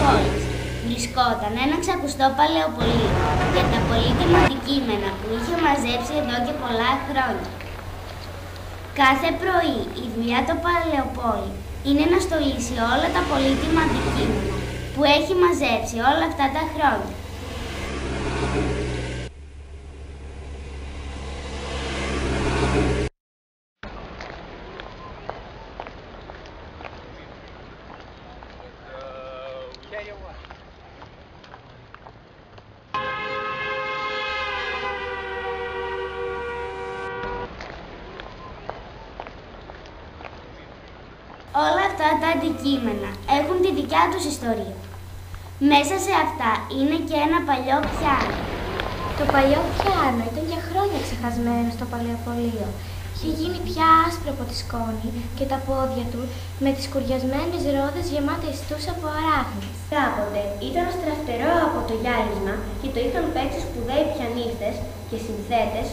πόλης βρισκόταν ένα ξακουστό παλαιοπωλείο για τα πολύτιμα αντικείμενα που είχε μαζέψει εδώ και πολλά χρόνια. Κάθε πρωί η δουλειά του παλαιοπόλη είναι να στολίσει όλα τα πολύτιμα αντικείμενα που έχει μαζέψει όλα αυτά τα χρόνια. Όλα αυτά τα αντικείμενα έχουν τη δικιά τους ιστορία. Μέσα σε αυτά είναι και ένα παλιό πιάνο. Το παλιό πιάνο ήταν για χρόνια ξεχασμένο στο παλαιοπωλείο. Είχε γίνει πια άσπρο από τη σκόνη και τα πόδια του με τις σκουριασμένες ρόδες γεμάτα ιστούς από αράχνες. Κάποτε ήταν στραφτερό από το γυάλισμα και το είχαν παίξει σπουδαίοι πιανίστες και συνθέτες.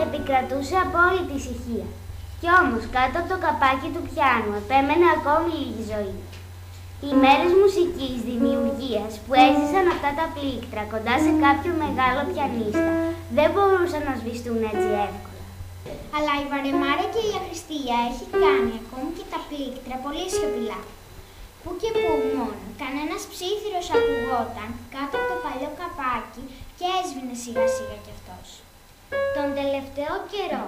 Επικρατούσε απόλυτη ησυχία. Κι όμως κάτω από το καπάκι του πιάνου επέμενε ακόμη λίγη ζωή. Οι μέρες μουσικής δημιουργίας που έζησαν αυτά τα πλήκτρα κοντά σε κάποιο μεγάλο πιανίστα δεν μπορούσαν να σβηστούν έτσι εύκολα. Αλλά η Βαρεμάρα και η Αχρηστία έχει κάνει ακόμη και τα πλήκτρα πολύ σιωπηλά. Που και που μόνο, κανένας ψήθυρος ακουγόταν κάτω από το παλιό καπάκι και έσβηνε σιγά σιγά κι αυτός. Τον τελευταίο καιρό,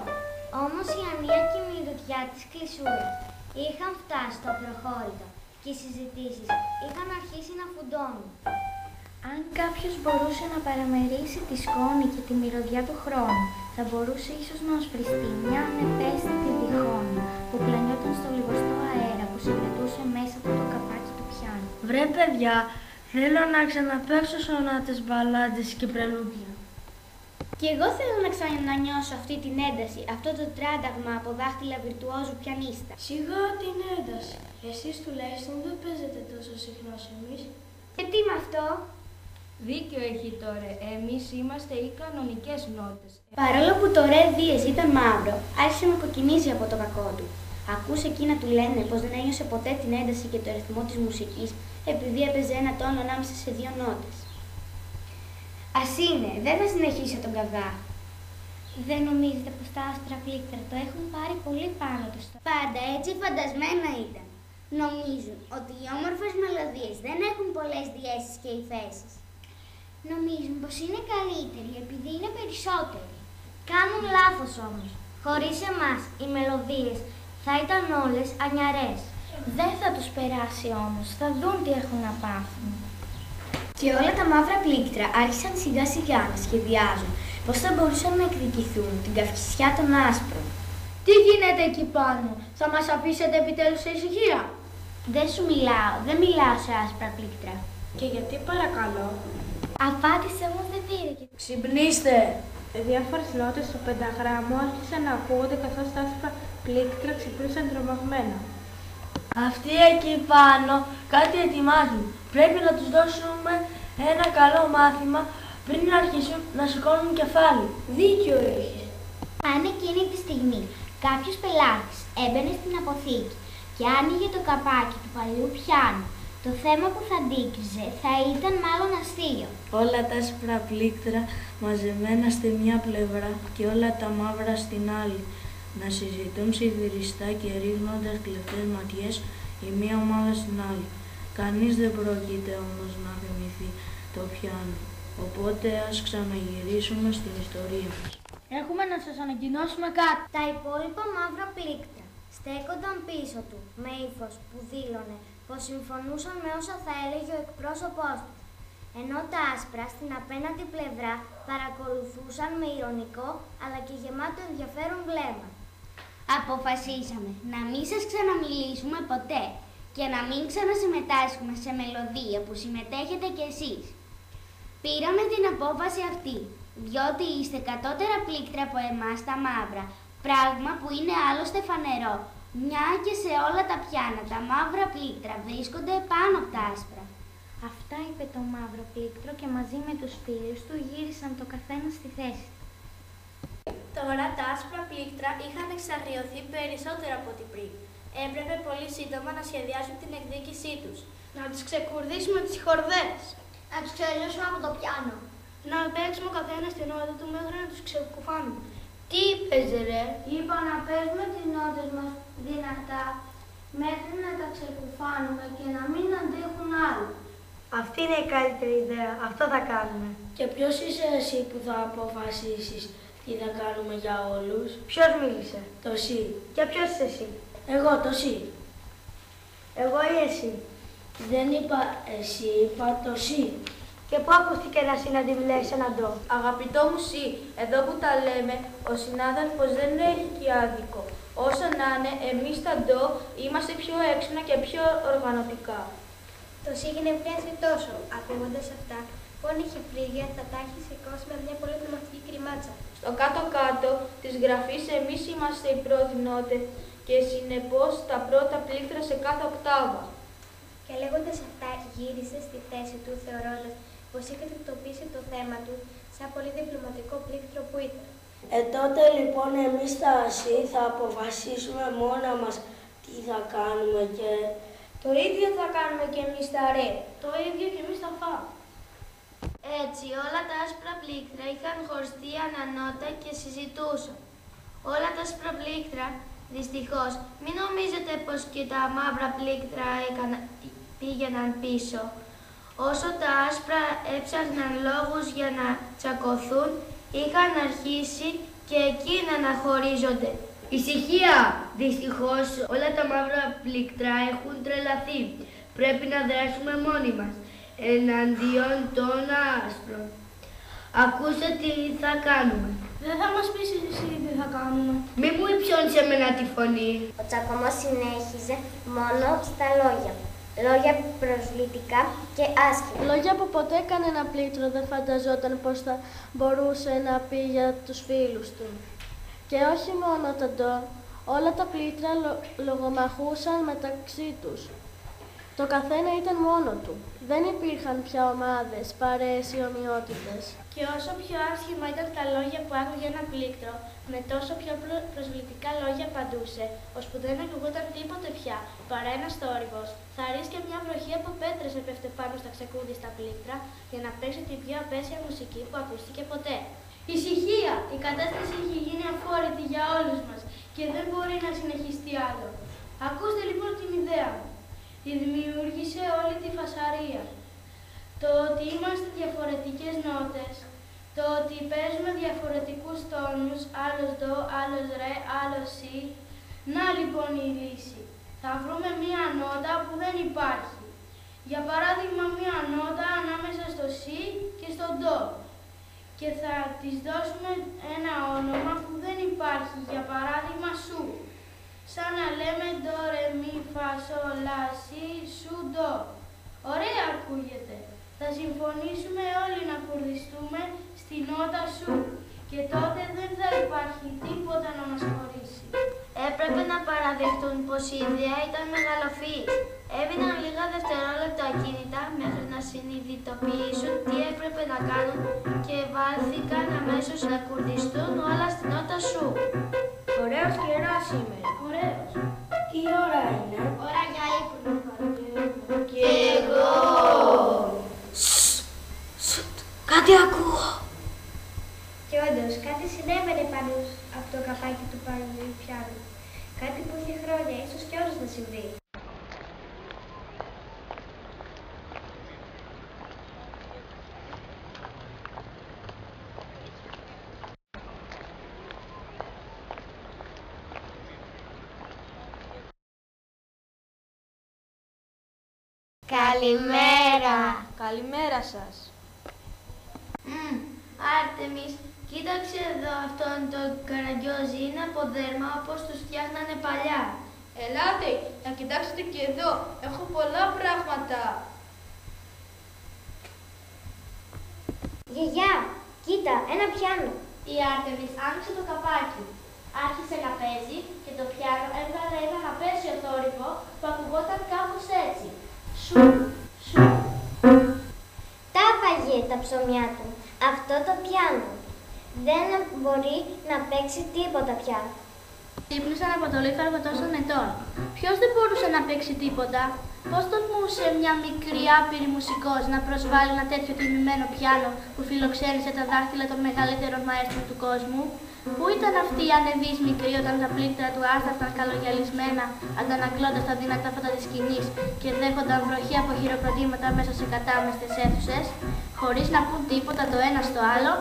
όμως η Ανία και η μυρωδιά της κλεισούρας είχαν φτάσει στο προχώρητο και οι συζητήσεις είχαν αρχίσει να φουντώνουν. Αν κάποιος μπορούσε να παραμερίσει τη σκόνη και τη μυρωδιά του χρόνου, θα μπορούσε ίσως να οσφριστεί μια ανεπαίσθητη διχόνοια που πλανιόταν στο λιγοστό αέρα που συγκρατούσε μέσα από το καπάκι του πιάνου. Βρε παιδιά, θέλω να ξαναπαίξω σονάτες, μπαλάντες και πρελούδια. Και εγώ θέλω να ξανανιώσω αυτή την ένταση, αυτό το τράνταγμα από δάχτυλα βιρτουόζου πιανίστα. Σιγά την ένταση. Εσείς τουλάχιστον δεν παίζετε τόσο συχνά σε εμείς. Και τι με αυτό? Δίκιο έχει τώρα. Εμείς είμαστε οι κανονικές νότες. Παρόλο που το ρε δίες ήταν μαύρο, άρχισε να κοκκινίζει από το κακό του. Ακούσε εκεί να του λένε πως δεν ένιωσε ποτέ την ένταση και το ρυθμό της μουσικής επειδή έπαιζε ένα τόνο ανάμεσα σε δύο νότες. Ας είναι, δεν θα συνεχίσω τον καβγά. Δεν νομίζετε πως τα άστρα πλήκτρα το έχουν πάρει πολύ πάνω τους? Πάντα έτσι φαντασμένα ήταν. Νομίζουν ότι οι όμορφες μελωδίες δεν έχουν πολλές διέσεις και υφέσεις. Νομίζουν πως είναι καλύτεροι επειδή είναι περισσότεροι. Κάνουν λάθος όμως. Χωρίς εμάς οι μελωδίες θα ήταν όλες ανιαρές. Δεν θα τους περάσει όμως, θα δουν τι έχουν να πάθουν. Και όλα τα μαύρα πλήκτρα άρχισαν σιγά σιγά να σχεδιάζουν πώς θα μπορούσαν να εκδικηθούν την καυχησιά των άσπρων. Τι γίνεται εκεί πάνω, θα μας αφήσετε επιτέλους σε ησυχία? Δεν σου μιλάω, δεν μιλάω σε άσπρα πλήκτρα. Και γιατί παρακαλώ? Απάντησε όμως δεν πήρε. Ξυπνήστε! Διάφορες νότες στο πενταγράμμο άρχισαν να ακούγονται καθώς τα άσπρα πλήκτρα ξυπνούσαν τρομαγμένα. Αυτοί εκεί πάνω κάτι ετοιμάζουν. Πρέπει να τους δώσουμε ένα καλό μάθημα πριν να αρχίσουν να σηκώνουν κεφάλι. Δίκιο έχεις. Αν εκείνη τη στιγμή κάποιος πελάτης έμπαινε στην αποθήκη και άνοιγε το καπάκι του παλιού πιάνου, το θέμα που θα αντίκριζε θα ήταν μάλλον αστείο. Όλα τα άσπρα πλήκτρα μαζεμένα στη μια πλευρά και όλα τα μαύρα στην άλλη. Να συζητούν σιδηριστά και ρίχνοντας κλεφτές ματιές η μία ομάδα στην άλλη. Κανείς δεν πρόκειται όμως να θυμηθεί το πιάνο. Οπότε ας ξαναγυρίσουμε στην ιστορία μας. Έχουμε να σας ανακοινώσουμε κάτι. Τα υπόλοιπα μαύρα πλήκτρα στέκονταν πίσω του με ύφος που δήλωνε πως συμφωνούσαν με όσα θα έλεγε ο εκπρόσωπός του, ενώ τα άσπρα στην απέναντι πλευρά παρακολουθούσαν με ειρωνικό αλλά και γεμάτο ενδιαφέρον βλέμμα. Αποφασίσαμε να μην σας ξαναμιλήσουμε ποτέ και να μην ξανασυμμετάσχουμε σε μελωδία που συμμετέχετε κι εσείς. Πήραμε την απόφαση αυτή, διότι είστε κατώτερα πλήκτρα από εμάς τα μαύρα, πράγμα που είναι άλλωστε φανερό, μια και σε όλα τα πιάνα τα μαύρα πλήκτρα βρίσκονται πάνω από τα άσπρα. Αυτά είπε το μαύρο πλήκτρο και μαζί με τους φίλους του γύρισαν το καθένα στη θέση. Τώρα τα άσπρα πλήκτρα είχαν εξαγριωθεί περισσότερο από ό,τι πριν. Έπρεπε πολύ σύντομα να σχεδιάσουν την εκδίκησή τους. Να τις ξεκουρδίσουμε τις χορδές. Να τους ξελιώσουμε από το πιάνο. Να παίξουμε ο καθένας την νότα του μέχρι να τους ξεκουφάνουμε. Τι είπες ρε? Είπα να παίζουμε τις νότες μας δυνατά μέχρι να τα ξεκουφάνουμε και να μην αντέχουν άλλο. Αυτή είναι η καλύτερη ιδέα. Αυτό θα κάνουμε. Και ποιος είσαι εσύ που θα αποφασίσεις τι θα κάνουμε για όλους? Ποιος μίλησε? Το ΣΥ. Και ποιος είσαι εσύ? Εγώ, το ΣΥ. Εγώ ή εσύ? Δεν είπα εσύ, είπα το ΣΥ. Και πού ακούστηκε ένα ΣΥ να αντιβλέσει ένα ντο? Αγαπητό μου ΣΥ, εδώ που τα λέμε, ο συνάδελφος δεν έχει και άδικο. Όσο να είναι, εμείς τα ντο είμαστε πιο έξυπνα και πιο οργανωτικά. Το ΣΥ γεννευρίασε τόσο, ακούγοντας αυτά, που είχε φρύγια θα τα έχει σηκώσει με μια πολύ πνευματική κρυμάτσα. Στο κάτω-κάτω της γραφής εμείς είμαστε οι πρώτοι νότες και συνεπώς τα πρώτα πλήκτρα σε κάθε οκτάβα. Και λέγοντας αυτά γύρισε στη θέση του θεωρώντας πως είχε τακτοποιήσει το θέμα του σαν πολύ διπλωματικό πλήκτρο που ήταν. Τότε λοιπόν εμείς τα ΣΥ θα αποφασίσουμε μόνα μας τι θα κάνουμε και... Το ίδιο θα κάνουμε και εμείς τα ΡΕ. Το ίδιο και εμείς τα ΦΑ. Έτσι όλα τα άσπρα πλήκτρα είχαν χωριστεί ανανότα και συζητούσαν. Όλα τα άσπρα πλήκτρα, δυστυχώς, μην νομίζετε πως και τα μαύρα πλήκτρα πήγαιναν πίσω. Όσο τα άσπρα έψαχναν λόγους για να τσακωθούν, είχαν αρχίσει και εκείνα να χωρίζονται. Ησυχία! Δυστυχώς όλα τα μαύρα πλήκτρα έχουν τρελαθεί. Πρέπει να δράσουμε μόνοι μας εναντίον των άσπρων. Ακούστε τι θα κάνουμε. Δεν θα μας πεις εσύ τι θα κάνουμε. Μη μου υψώνεις εμένα τη φωνή. Ο τσακωμός συνέχιζε μόνο στα λόγια. Λόγια προσβλητικά και άσχημα. Λόγια που ποτέ κανένα πλήκτρο δεν φανταζόταν πως θα μπορούσε να πει για τους φίλους του. Και όχι μόνο τα ντο, όλα τα πλήκτρα λογομαχούσαν μεταξύ τους. Το καθένα ήταν μόνο του. Δεν υπήρχαν πια ομάδες, παρέες ή ομοιότητες. Και όσο πιο άσχημα ήταν τα λόγια που άκουγε ένα πλήκτρο, με τόσο πιο προσβλητικά λόγια απαντούσε, ώσπου δεν ακουγόταν τίποτε πια, παρά ένας θόρυβος. Θαρρύς και μια βροχή από πέτρες έπεφτε πάνω στα ξεκούδιστα πλήκτρα για να παίξει την πιο απέσια μουσική που ακούστηκε ποτέ. Ησυχία! Η κατάσταση έχει γίνει αφόρητη για όλους μας και δεν μπορεί να συνεχιστεί άλλο. Ακούστε λοιπόν την ιδέα μου. τη δημιούργησε όλη τη φασαρία. Το ότι είμαστε διαφορετικές νότες, το ότι παίζουμε διαφορετικούς τόνους, άλλος ντο, άλλος ρε, άλλος σι. Να λοιπόν η λύση. Θα βρούμε μία νότα που δεν υπάρχει. Για παράδειγμα μία νότα ανάμεσα στο σι και στο ντο. Και θα της δώσουμε ένα όνομα που δεν υπάρχει, για παράδειγμα σου. Σαν να λέμε ντο, ρε, μι, φα, σο, λα, σι, σου, ντο. Ωραία ακούγεται. Θα συμφωνήσουμε όλοι να κουρδιστούμε στη νότα σου και τότε δεν θα υπάρχει τίποτα να μας χωρίσει. Έπρεπε να παραδεχτούν πως η ιδέα ήταν μεγαλοφυής. Έμειναν λίγα δευτερόλεπτα ακίνητα μέχρι να συνειδητοποιήσουν τι έπρεπε να κάνουν και βάλθηκαν αμέσως να κουρδιστούν όλα στη νότα σου. Ωραίος καιρός σήμερα. Ωραίος. Τι ώρα είναι? Ώρα για ύπνο. Κι εγώ. Κάτι ακούω. Και όντως, κάτι συνέβαινε πάνω από το καπάκι του πιάνου. Κάτι που είχε χρόνια, ίσως κι όλος να συμβεί. Καλημέρα. Καλημέρα σας. Άρτεμις, κοίταξε εδώ αυτόν τον καραγκιόζι, είναι από δέρμα όπως τους φτιάχνανε παλιά. Ελάτε, να κοιτάξετε και εδώ. Έχω πολλά πράγματα. Γιαγιά, κοίτα, ένα πιάνο. Η Άρτεμις άνοιξε το καπάκι. Άρχισε να παίζει και το πιάνο έβγαλε έναν απέσιο θόρυβο που ακουγόταν κάπως έτσι. Σου, σου. Τα φάγε τα ψωμιά του. Αυτό το πιάνο. Δεν μπορεί να παίξει τίποτα πια. Ξύπνησαν από το λίθαργο τόσων ετών. Ποιος δεν μπορούσε να παίξει τίποτα? Πώς τολμούσε μια μικρή άπειρη μουσικός να προσβάλλει ένα τέτοιο τιμημένο πιάνο που φιλοξένησε τα δάχτυλα των μεγαλύτερων μαέστρων του κόσμου? Πού ήταν αυτή η ανεβής μικρή όταν τα πλήκτρα του άσταθαν καλογιαλισμένα, αντανακλώντας τα δυνατά φώτα της σκηνής και δέχονταν βροχή από χειροκροτήματα μέσα σε κατάμεστες αίθουσες? Χωρίς να πούν τίποτα το ένα στο άλλο,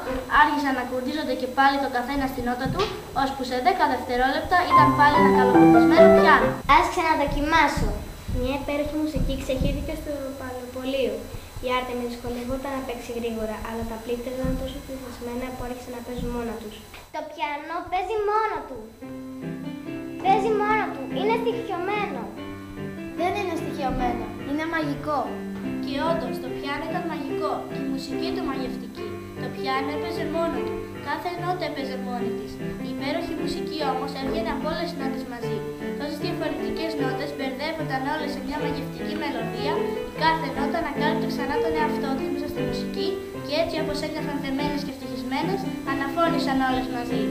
άρχισαν να κουρδίζονται και πάλι το καθένα στην νότα του, ώσπου σε 10 δευτερόλεπτα ήταν πάλι ένα καλοκουρδισμένο πιάνο. Ας ξαναδοκιμάσω. Μια υπέροχη μουσική ξεχύθηκε στο παλαιοπωλείο. Η Άρτεμις δυσκολευόταν να παίξει γρήγορα, αλλά τα πλήκτρα ήταν τόσο πληθυσμένα που άρχισαν να παίζουν μόνα τους. Το πιανό παίζει μόνο του. Παίζει μόνο του. Είναι στοιχειωμένο. Δεν είναι στοιχειωμένο, είναι μαγικό. Και όντως το πιάνο ήταν μαγικό και η μουσική του μαγευτική. Το πιάνο έπαιζε μόνο του. Κάθε νότα έπαιζε μόνη της. Η υπέροχη μουσική όμως έβγαινε από όλες τις νότες μαζί. Τόσες διαφορετικές νότες μπερδεύονταν όλες σε μια μαγευτική μελωδία. Η κάθε νότα ανακάλυπτε ξανά τον εαυτό της μέσα στη μουσική και έτσι όπως ένιωσαν δεμένες και ευτυχισμένες, αναφώνησαν όλες μαζί.